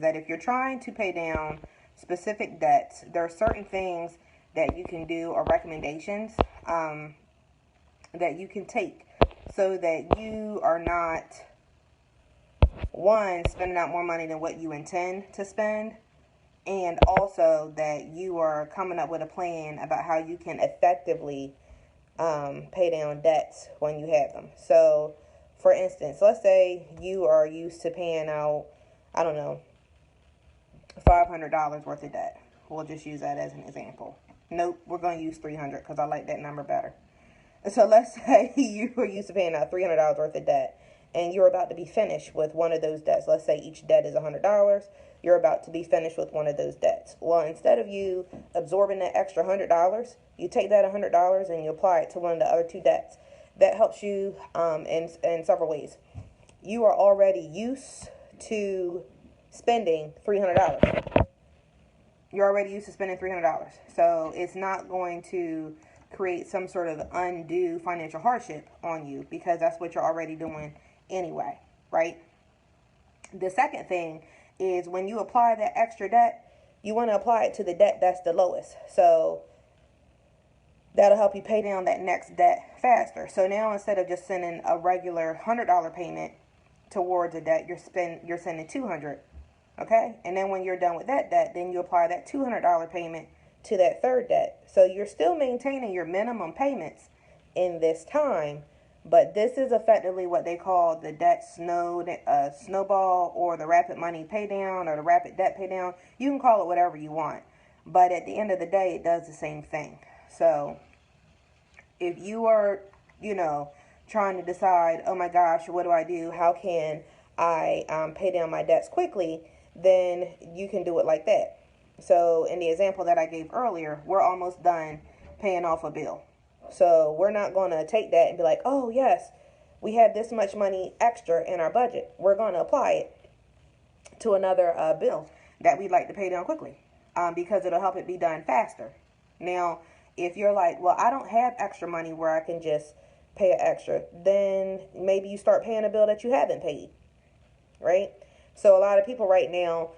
that if you're trying to pay down specific debts, there are certain things that you can do or recommendations that you can take so that you are not, one, spending out more money than what you intend to spend, and also that you are coming up with a plan about how you can effectively pay down debts when you have them. So, for instance, let's say you are used to paying out, I don't know, $500 worth of debt. We'll just use that as an example. Nope, we're going to use $300 because I like that number better. So let's say you were used to paying out $300 worth of debt, and you're about to be finished with one of those debts. Let's say each debt is $100. You're about to be finished with one of those debts. Well, instead of you absorbing that extra $100, you take that $100 and you apply it to one of the other two debts. That helps you in several ways. You are already used to spending $300. You're already used to spending $300. So it's not going to create some sort of undue financial hardship on you because that's what you're already doing anyway, right? The second thing is when you apply that extra debt, you want to apply it to the debt that's the lowest. So that'll help you pay down that next debt faster. So now instead of just sending a regular $100 payment towards a debt, you're sending $200. Okay? And then when you're done with that debt, then you apply that $200 payment to that third debt. So you're still maintaining your minimum payments in this time, but this is effectively what they call the debt snowball or the rapid money pay down or the rapid debt pay down. You can call it whatever you want, but at the end of the day, it does the same thing. So if you are, trying to decide, oh my gosh, what do I do? How can I pay down my debts quickly? Then you can do it like that. So in the example that I gave earlier, we're almost done paying off a bill. So we're not going to take that and be like, oh yes, we have this much money extra in our budget. We're going to apply it to another bill that we'd like to pay down quickly because it'll help it be done faster. Now, if you're like, well, I don't have extra money where I can just pay an extra, then maybe you start paying a bill that you haven't paid, right? So a lot of people right now,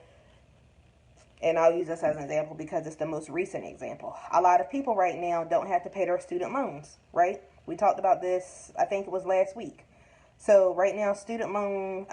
and I'll use this as an example because it's the most recent example. A lot of people right now don't have to pay their student loans, right? We talked about this, I think it was last week. So right now, student loan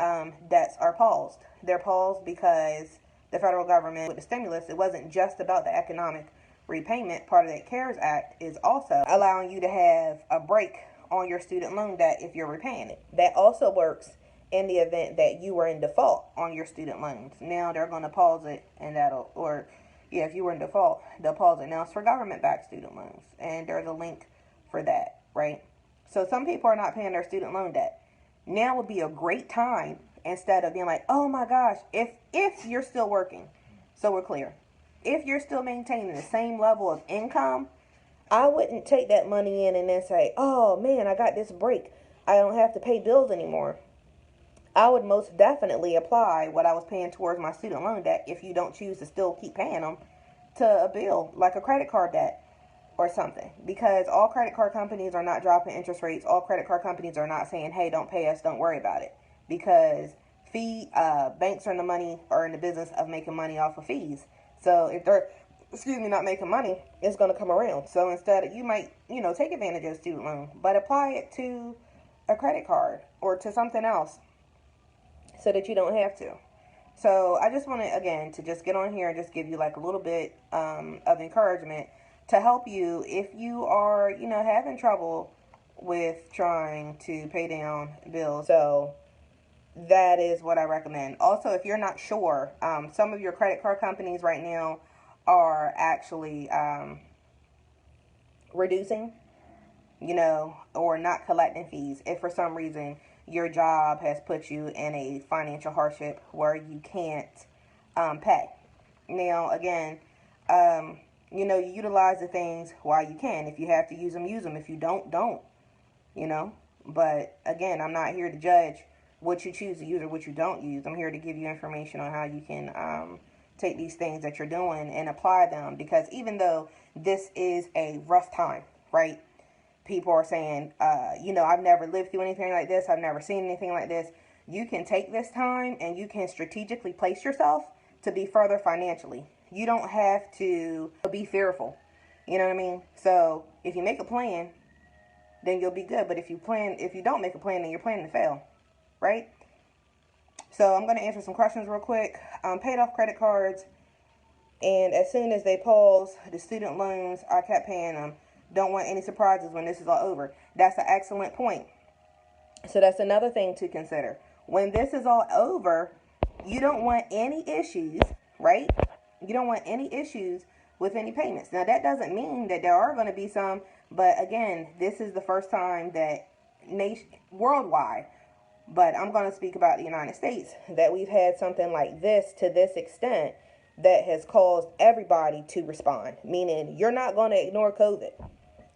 debts are paused. They're paused because the federal government, with the stimulus, it wasn't just about the economic repayment. Part of that CARES Act is also allowing you to have a break on your student loan debt if you're repaying it. That also works in the event that you were in default on your student loans. Now they're going to pause it, and if you were in default, they'll pause it. Now it's for government-backed student loans, and there's a link for that, right? So some people are not paying their student loan debt. Now would be a great time, instead of being like, oh my gosh, if you're still working, so we're clear. If you're still maintaining the same level of income, I wouldn't take that money in and then say, oh man, I got this break. I don't have to pay bills anymore. I would most definitely apply what I was paying towards my student loan debt, if you don't choose to still keep paying them, to a bill like a credit card debt or something. Because all credit card companies are not dropping interest rates. All credit card companies are not saying, hey, don't pay us, don't worry about it. Because banks are in the business of making money off of fees. So if they're, not making money, it's going to come around. So instead, you might, take advantage of a student loan, but apply it to a credit card or to something else so that you don't have to. So I just wanted, again, to just get on here and just give you like a little bit of encouragement to help you if you are, having trouble with trying to pay down bills. So that is what I recommend. Also, if you're not sure, some of your credit card companies right now are actually reducing, or not collecting fees if for some reason your job has put you in a financial hardship where you can't pay. Now, again, you utilize the things while you can. If you have to use them, use them. If you don't. But again, I'm not here to judge what you choose to use or what you don't use. I'm here to give you information on how you can take these things that you're doing and apply them. Because even though this is a rough time, right? People are saying, I've never lived through anything like this. I've never seen anything like this. you can take this time and you can strategically place yourself to be further financially. You don't have to be fearful. You know what I mean? So if you make a plan, then you'll be good. But if you don't make a plan, then you're planning to fail, right? So I'm going to answer some questions real quick. Paid off credit cards, and as soon as they pause the student loans, I kept paying them. Don't want any surprises when this is all over. That's an excellent point. So that's another thing to consider. When this is all over, you don't want any issues, right? You don't want any issues with any payments. Now, that doesn't mean that there are going to be some, but again, this is the first time that worldwide, but I'm going to speak about the United States, that we've had something like this to this extent that has caused everybody to respond. Meaning, you're not going to ignore COVID,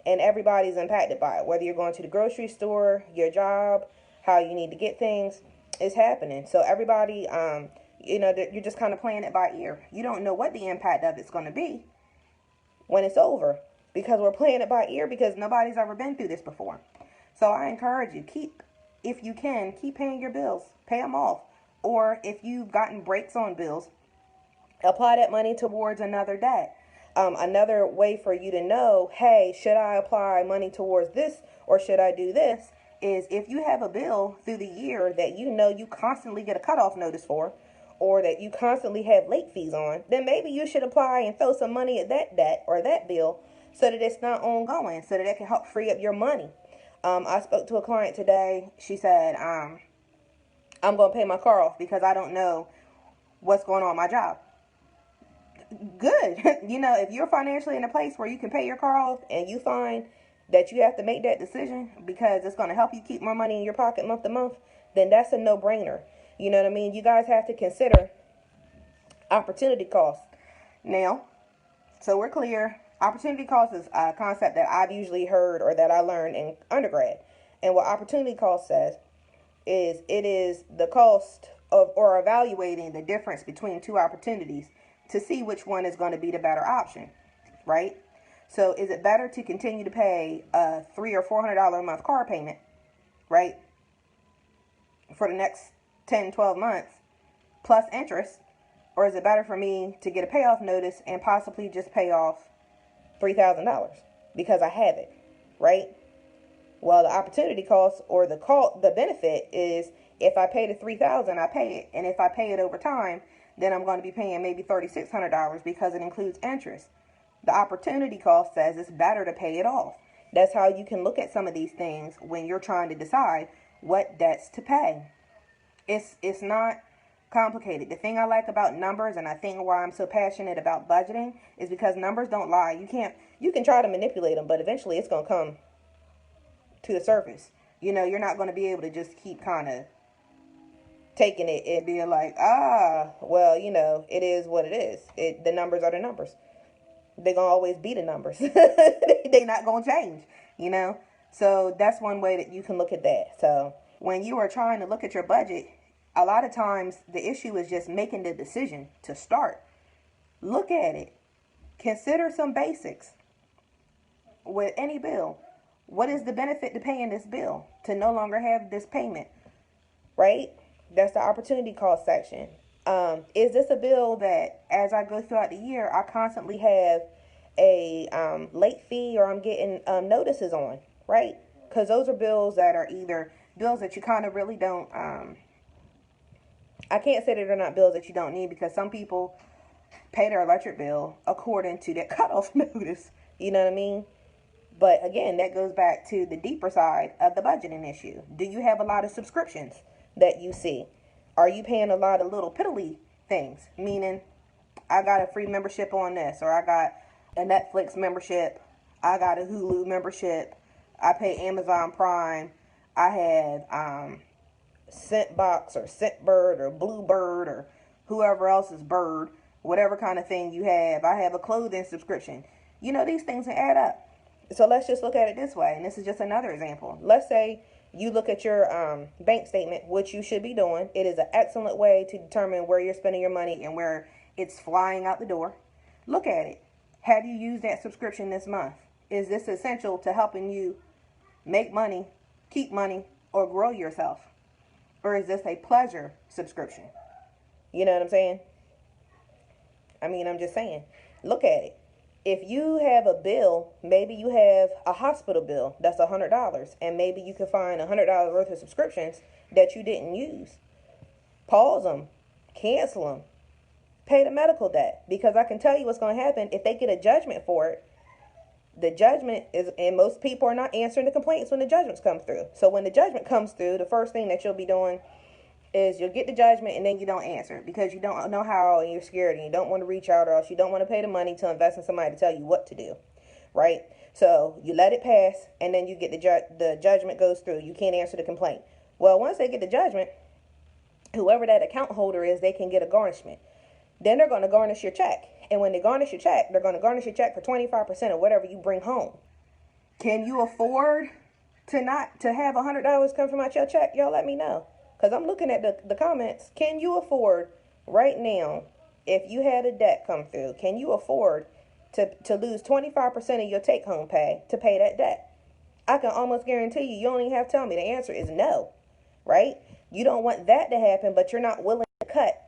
and everybody's impacted by it. Whether you're going to the grocery store, your job, how you need to get things, is happening. So everybody, you're just kind of playing it by ear. You don't know what the impact of it's going to be when it's over, because we're playing it by ear because nobody's ever been through this before. So I encourage you, if you can, keep paying your bills. Pay them off. Or if you've gotten breaks on bills, apply that money towards another debt. Another way for you to know, hey, should I apply money towards this or should I do this, is if you have a bill through the year that you know you constantly get a cutoff notice for, or that you constantly have late fees on, then maybe you should apply and throw some money at that debt or that bill so that it's not ongoing, so that it can help free up your money. I spoke to a client today. She said, I'm going to pay my car off because I don't know what's going on in my job. Good. If you're financially in a place where you can pay your car off and you find that you have to make that decision because it's going to help you keep more money in your pocket month to month, then that's a no-brainer. You know what I mean? You guys have to consider opportunity cost. Now, so we're clear. Opportunity cost is a concept that I've usually heard or that I learned in undergrad. And what opportunity cost says is it is the cost of or evaluating the difference between two opportunities to see which one is going to be the better option, right? So is it better to continue to pay a $300 or $400 a month car payment, right, for the next 10, 12 months plus interest, or is it better for me to get a payoff notice and possibly just pay off $3,000 because I have it, right? Well, the opportunity cost or the benefit is if I pay the $3,000, I pay it, and if I pay it over time, then I'm going to be paying maybe $3,600 because it includes interest. The opportunity cost says it's better to pay it off. That's how you can look at some of these things when you're trying to decide what debts to pay. It's not complicated. The thing I like about numbers, and I think why I'm so passionate about budgeting, is because numbers don't lie. You can try to manipulate them, but eventually it's going to come to the surface. You're not going to be able to just keep kind of taking it and being like, well, it is what it is. The numbers are the numbers. They're going to always be the numbers. They're not going to change, So that's one way that you can look at that. So when you are trying to look at your budget, a lot of times the issue is just making the decision to start. Look at it. Consider some basics with any bill. What is the benefit to paying this bill? To no longer have this payment, right? That's the opportunity cost section. Is this a bill that as I go throughout the year, I constantly have a late fee or I'm getting notices on, right? Because those are bills that are either bills that you kind of really don't, I can't say that they're not bills that you don't need, because some people pay their electric bill according to that cutoff notice, you know what I mean? But again, that goes back to the deeper side of the budgeting issue. Do you have a lot of subscriptions that you see? Are you paying a lot of little piddly things? Meaning, I got a free membership on this, or I got a Netflix membership, I got a Hulu membership, I pay Amazon Prime, I have Scentbox or Scentbird or Bluebird or whoever else's bird, whatever kind of thing you have. I have a clothing subscription. These things can add up. So let's just look at it this way, and this is just another example. Let's say you look at your bank statement, which you should be doing. It is an excellent way to determine where you're spending your money and where it's flying out the door. Look at it. Have you used that subscription this month? Is this essential to helping you make money, keep money, or grow yourself? or is this a pleasure subscription? You know what I'm saying? I mean, I'm just saying. Look at it. If you have a bill, maybe you have a hospital bill that's $100, and maybe you can find $100 worth of subscriptions that you didn't use. Pause them, cancel them, pay the medical debt, because I can tell you what's going to happen if they get a judgment for it. The judgment is, and most people are not answering the complaints when the judgments come through. So when the judgment comes through, the first thing that you'll be doing is you'll get the judgment and then you don't answer it because you don't know how and you're scared and you don't want to reach out, or else you don't want to pay the money to invest in somebody to tell you what to do, right? So you let it pass and then you get the judgment goes through. You can't answer the complaint. Well, once they get the judgment, whoever that account holder is, they can get a garnishment. Then they're going to garnish your check. And when they garnish your check, they're going to garnish your check for 25% of whatever you bring home. Can you afford to have $100 come from out your check? Y'all let me know. Because I'm looking at the comments. Can you afford right now, if you had a debt come through, can you afford to lose 25% of your take-home pay to pay that debt? I can almost guarantee you don't even have to tell me. The answer is no, right? You don't want that to happen, but you're not willing to cut,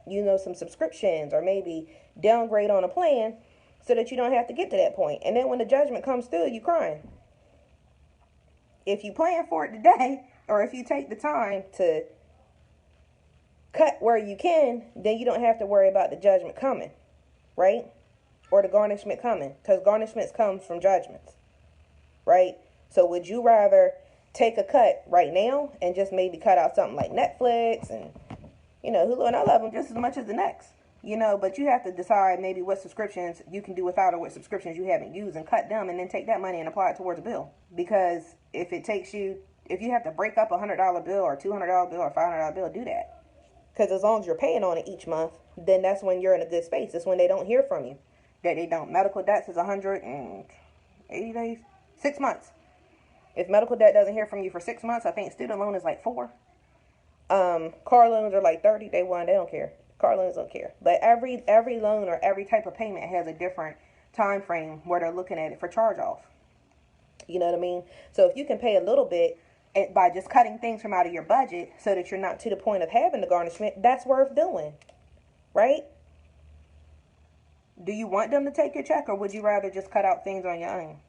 some subscriptions or maybe downgrade on a plan so that you don't have to get to that point. And then when the judgment comes through, you crying. If you plan for it today, or if you take the time to cut where you can, then you don't have to worry about the judgment coming, right? Or the garnishment coming, because garnishments come from judgments, right? So would you rather take a cut right now and just maybe cut out something like Netflix and, Hulu, and I love them just as much as the next, but you have to decide maybe what subscriptions you can do without or what subscriptions you haven't used and cut them and then take that money and apply it towards a bill. Because if you have to break up $100 bill or $200 bill or $500 bill, do that. Because as long as you're paying on it each month, then that's when you're in a good space. It's when they don't hear from you. That they don't. Medical debts is 180 days, 6 months. If medical debt doesn't hear from you for 6 months, I think student loan is like 4. Car loans are like 30. They don't care. Car loans don't care. But every loan or every type of payment has a different time frame where they're looking at it for charge off. You know what I mean? So if you can pay a little bit by just cutting things from out of your budget so that you're not to the point of having the garnishment, that's worth doing, right? Do you want them to take your check, or would you rather just cut out things on your own?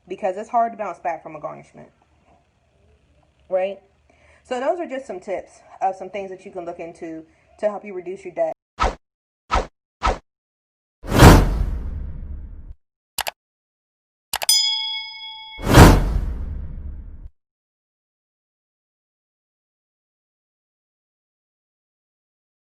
Because it's hard to bounce back from a garnishment, right? So those are just some tips of some things that you can look into to help you reduce your debt.